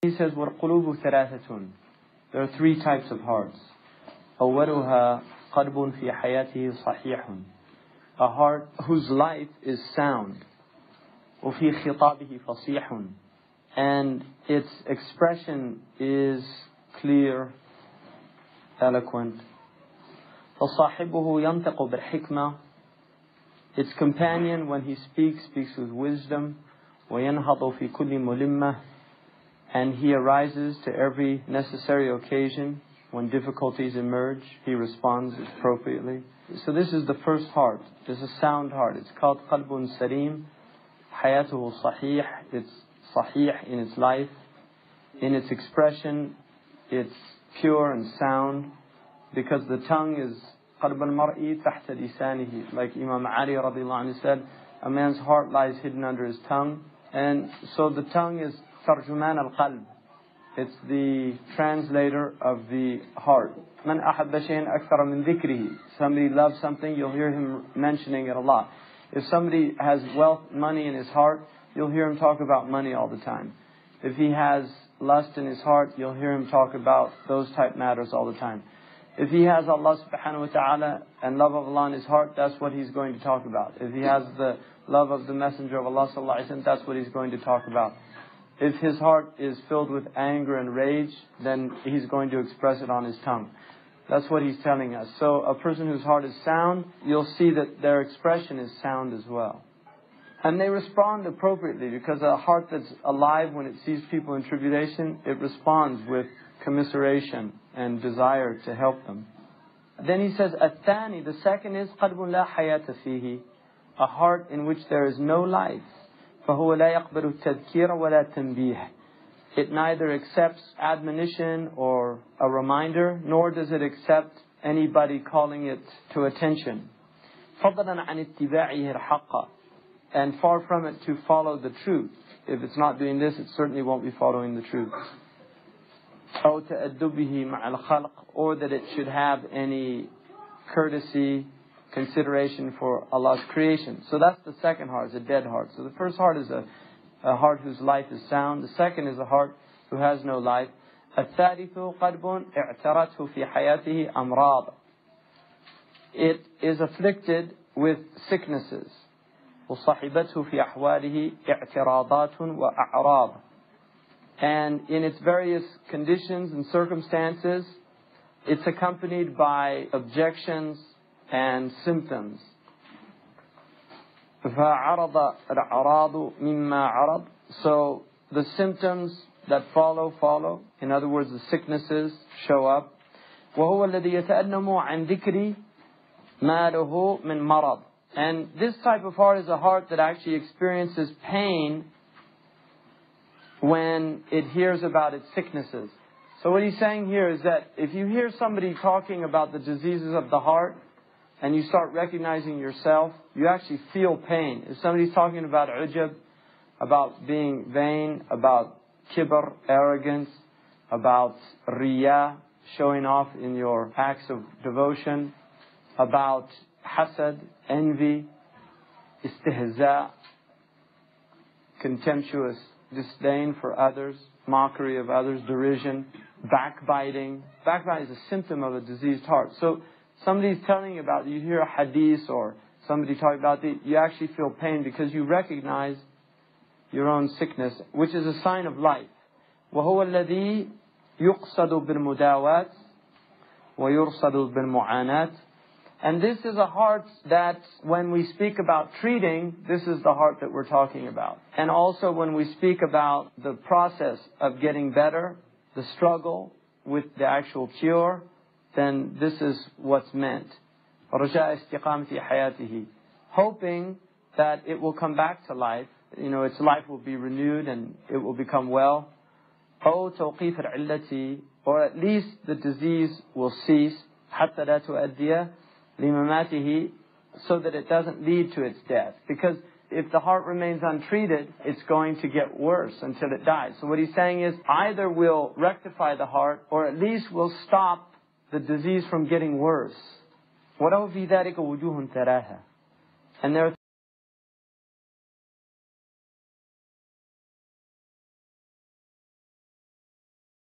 He says, وَالْقُلُوبُ ثَلَاثَةٌ. There are three types of hearts. أَوَّلُهَا قَلْبٌ فِي حَيَاتِهِ صَحِيحٌ. A heart whose life is sound. وَفِي خِطَابِهِ فَصِيحٌ. And its expression is clear, eloquent. فَصَاحِبُهُ يَنْتَقُ بِالْحِكْمَةِ. Its companion, when he speaks with wisdom. وَيَنْهَضُ فِي كُلِّ مُلِمَّةٍ. And he arises to every necessary occasion. When difficulties emerge, he responds appropriately. So this is the first heart. It's a sound heart. It's called qalbun salim. Hayatuhu sahih. It's sahih in its life. In its expression, it's pure and sound. Because the tongue is qalb al-mar'i tahta lisanihi. Like Imam Ali radiallahu anhu said, a man's heart lies hidden under his tongue. And so the tongue is tarjuman al-qalb. It's the translator of the heart. Man ahabba shay'an akthara min dhikrihi. Somebody loves something, you'll hear him mentioning it a lot. If somebody has wealth, money in his heart, you'll hear him talk about money all the time. If he has lust in his heart, you'll hear him talk about those type matters all the time. If he has Allah subhanahu wa ta'ala and love of Allah in his heart, that's what he's going to talk about. If he has the love of the Messenger of Allah sallallahu alaihi wasallam, that's what he's going to talk about. If his heart is filled with anger and rage, then he's going to express it on his tongue. That's what he's telling us. So a person whose heart is sound, you'll see that their expression is sound as well. And they respond appropriately, because a heart that's alive when it sees people in tribulation, it responds with commiseration and desire to help them. Then he says, الثاني, the second is قلب لا حياة فيه, a heart in which there is no life. فهو لا يقبل التذكير ولا تنبيه. It neither accepts admonition or a reminder, nor does it accept anybody calling it to attention. فضلا عن اتباعه الحق. And far from it to follow the truth. If it's not doing this, it certainly won't be following the truth. أو تأدبه مع الخلق, or that it should have any courtesy, consideration for Allah's creation. So that's the second heart, is a dead heart. So the first heart is a heart whose life is sound. The second is a heart who has no life. الثالث قلب اعترته في حياته أمراض. It is afflicted with sicknesses. وصحبته في أحواله اعتراضات وأعراض. And in its various conditions and circumstances, it's accompanied by objections and symptoms. فَعَرَضَ الْعَرَاضُ مِمَّا عَرَض. So the symptoms that follow. In other words, the sicknesses show up. وَهُوَ الَّذِي يَتَأَلَّمُ عَنْ ذِكْرِ مَا لَهُ مِنْ مَرَض. And this type of heart is a heart that actually experiences pain when it hears about its sicknesses. So what he's saying here is that if you hear somebody talking about the diseases of the heart, and you start recognizing yourself, you actually feel pain. If somebody's talking about ujab, about being vain, about kibr, arrogance, about riya, showing off in your acts of devotion, about hasad, envy, istihza, contemptuous disdain for others, mockery of others, derision, backbiting. Backbiting is a symptom of a diseased heart. So somebody's telling you about, you hear a hadith or somebody talking about it, you actually feel pain because you recognize your own sickness, which is a sign of life. وَهُوَ الَّذِي يُقْصَدُ بِالْمُدَاوَاتِ وَيُرْصَدُ بِالْمُعَانَاتِ. And this is a heart that when we speak about treating, this is the heart that we're talking about. And also when we speak about the process of getting better, the struggle with the actual cure, then this is what's meant. رَجَاءَ اسْتِقَامَةِ حَيَاتِهِ. Hoping that it will come back to life. Its life will be renewed and it will become well. أو توقيف العلة, or at least the disease will cease. حتى لا تؤدي لمماته, so that it doesn't lead to its death. Because if the heart remains untreated, it's going to get worse until it dies. So what he's saying is, either we'll rectify the heart, or at least we'll stop the disease from getting worse. وَلَوْ فِي ذَلِكَ وُجُوهٌ تَرَاهَا. And there are